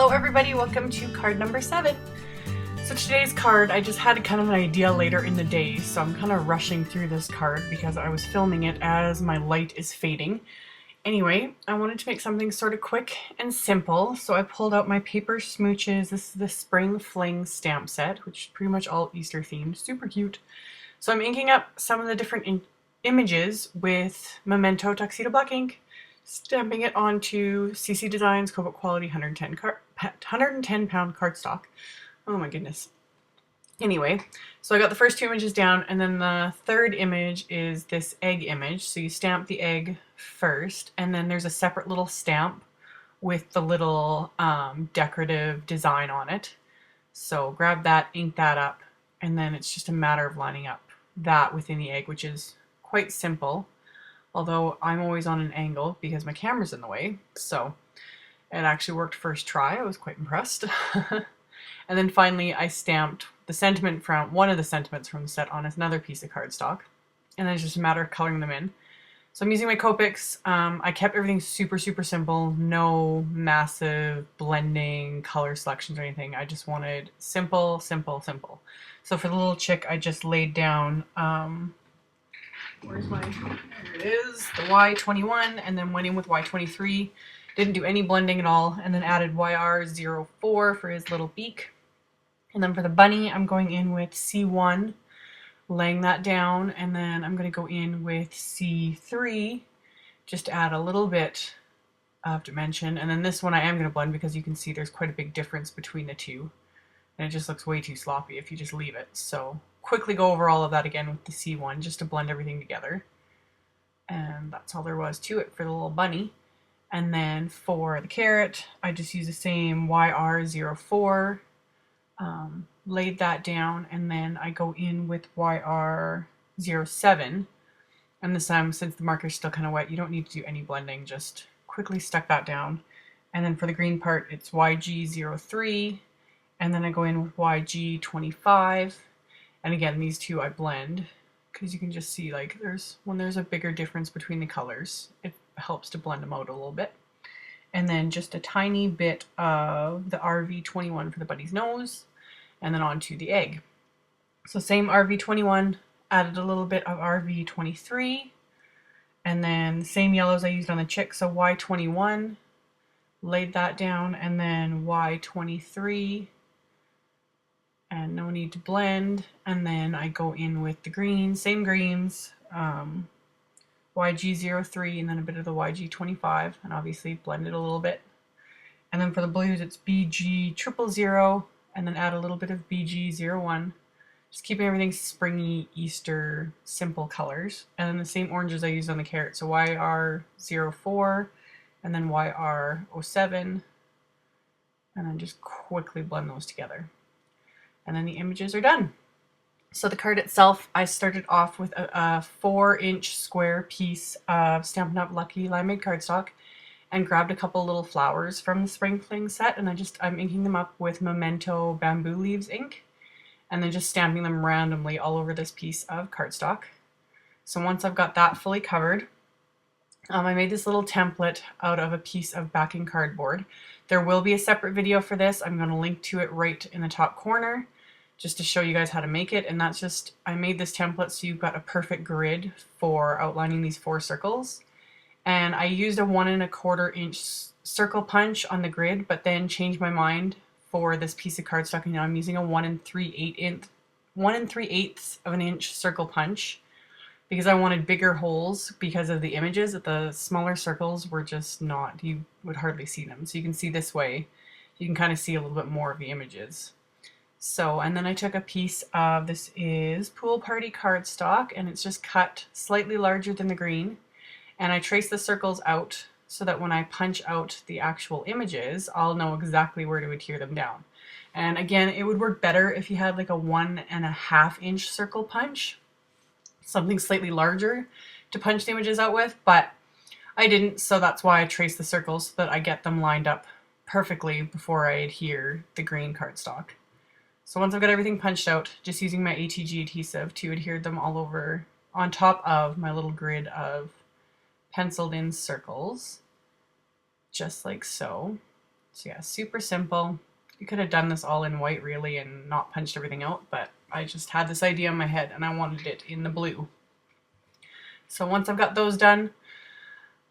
Hello everybody, welcome to card number 7. So today's card, I just had kind of an idea later in the day, so I'm kind of rushing through this card because I was filming it as my light is fading. Anyway, I wanted to make something sort of quick and simple, so I pulled out my Paper Smooches. This is the Spring Fling stamp set, which is pretty much all Easter themed, super cute. So I'm inking up some of the different images with Memento Tuxedo Black ink, stamping it onto CC Designs Cobalt Quality 110 pound cardstock. Oh my goodness. Anyway, so I got the first 2 images down, and then the third image is this egg image. So you stamp the egg first, and then there's a separate little stamp with the little decorative design on it. So grab that, ink that up, and then it's just a matter of lining up that within the egg, which is quite simple. Although I'm always on an angle because my camera's in the way, so it actually worked first try. I was quite impressed. And then finally I stamped the sentiment from one of the sentiments from the set on another piece of cardstock, and then it's just a matter of coloring them in. So I'm using my Copics. I kept everything super simple, no massive blending, color selections or anything. I just wanted simple. So for the little chick, I just laid down where's my, there it is, the Y21, and then went in with Y23. Didn't do any blending at all, and then added YR04 for his little beak. And then for the bunny, I'm going in with C1, laying that down, and then I'm going to go in with C3, just to add a little bit of dimension. And then this one I am going to blend because you can see there's quite a big difference between the two, and it just looks way too sloppy if you just leave it. So quickly go over all of that again with the C1 just to blend everything together. And that's all there was to it for the little bunny. And then for the carrot, I just use the same YR04, laid that down, and then I go in with YR07. And this time, since the marker's still kind of wet, you don't need to do any blending, just quickly stuck that down. And then for the green part, it's YG03, and then I go in with YG25. And again, these two I blend because you can just see, like, when there's a bigger difference between the colors, it helps to blend them out a little bit. And then just a tiny bit of the RV21 for the bunny's nose, and then onto the egg. So same RV21, added a little bit of RV23, and then the same yellows I used on the chick, so Y21, laid that down, and then Y23, and no need to blend. And then I go in with the green, same greens, YG03, and then a bit of the YG25, and obviously blend it a little bit. And then for the blues, it's BG000, and then add a little bit of BG01, just keeping everything springy, Easter, simple colors. And then the same oranges I used on the carrot, so YR04, and then YR07, and then just quickly blend those together. And then the images are done. So the card itself, I started off with a 4-inch square piece of Stampin' Up! Lucky Limeade cardstock, and grabbed a couple little flowers from the Spring Fling set, and I'm inking them up with Memento Bamboo Leaves ink, and then just stamping them randomly all over this piece of cardstock. So once I've got that fully covered, I made this little template out of a piece of backing cardboard. There will be a separate video for this. I'm going to link to it right in the top corner, just to show you guys how to make it. And that's just, I made this template so you've got a perfect grid for outlining these 4 circles. And I used a 1 1/4 inch circle punch on the grid, but then changed my mind for this piece of cardstock, and now I'm using a 1 3/8 of an inch circle punch, because I wanted bigger holes because of the images. The smaller circles were just not, you would hardly see them. So you can see this way, you can kind of see a little bit more of the images. So, and then I took a piece of, this is Pool Party cardstock, and it's just cut slightly larger than the green. And I traced the circles out so that when I punch out the actual images, I'll know exactly where to adhere them down. And again, it would work better if you had like a 1 1/2 inch circle punch, something slightly larger to punch the images out with, but I didn't, so that's why I traced the circles so that I get them lined up perfectly before I adhere the green cardstock. So once I've got everything punched out, just using my ATG adhesive to adhere them all over on top of my little grid of penciled in circles, just like so. So yeah, super simple. You could have done this all in white really and not punched everything out, but I just had this idea in my head and I wanted it in the blue. So once I've got those done,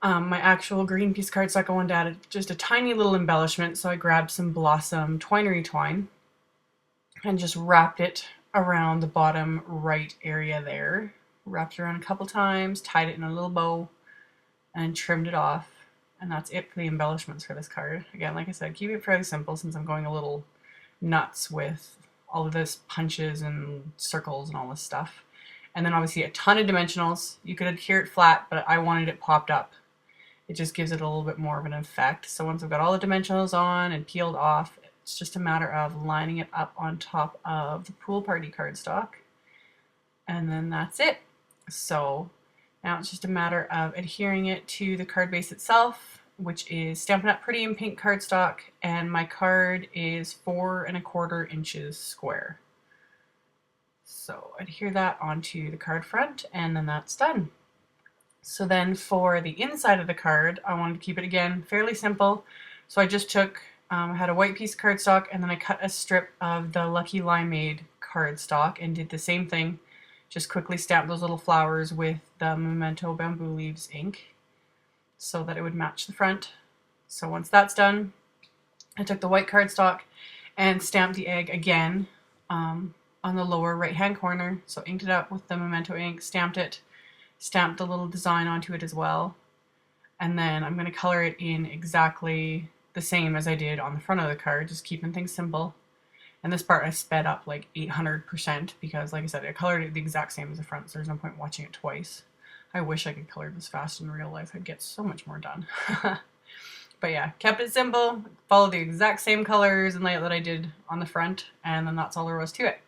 my actual green piece cardstock, I wanted to add just a tiny little embellishment. So I grabbed some Blossom Twinery twine and just wrapped it around the bottom right area there. Wrapped it around a couple times, tied it in a little bow, and trimmed it off. And that's it for the embellishments for this card. Again, like I said, keep it fairly simple since I'm going a little nuts with all of this punches and circles and all this stuff. And then obviously a ton of dimensionals. You could adhere it flat, but I wanted it popped up. It just gives it a little bit more of an effect. So once I've got all the dimensionals on and peeled off, it's just a matter of lining it up on top of the pool party cardstock. And then that's it. So now it's just a matter of adhering it to the card base itself, which is Stampin' Up! Pretty in pink cardstock, and my card is 4 1/4 inches square. So adhere that onto the card front, and then that's done. So then for the inside of the card, I wanted to keep it again fairly simple. So I just took, I had a white piece of cardstock, and then I cut a strip of the Lucky Limeade cardstock and did the same thing. Just quickly stamped those little flowers with the Memento Bamboo Leaves ink so that it would match the front. So once that's done, I took the white cardstock and stamped the egg again on the lower right hand corner. So inked it up with the Memento ink, stamped it, stamped the little design onto it as well. And then I'm going to color it in exactly the same as I did on the front of the card, just keeping things simple. And this part I sped up like 800% because, like I said, I colored it the exact same as the front, so there's no point watching it twice. I wish I could color this fast in real life. I'd get so much more done. But yeah, kept it simple, followed the exact same colors and layout that I did on the front, and then that's all there was to it.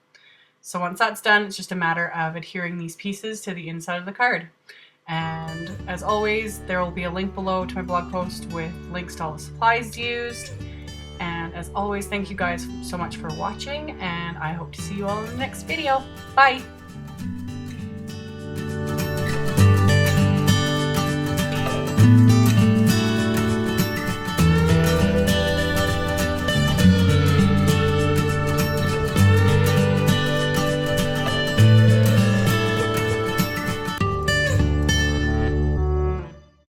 So once that's done, it's just a matter of adhering these pieces to the inside of the card. And as always, there will be a link below to my blog post with links to all the supplies used. And as always, thank you guys so much for watching, and I hope to see you all in the next video. Bye!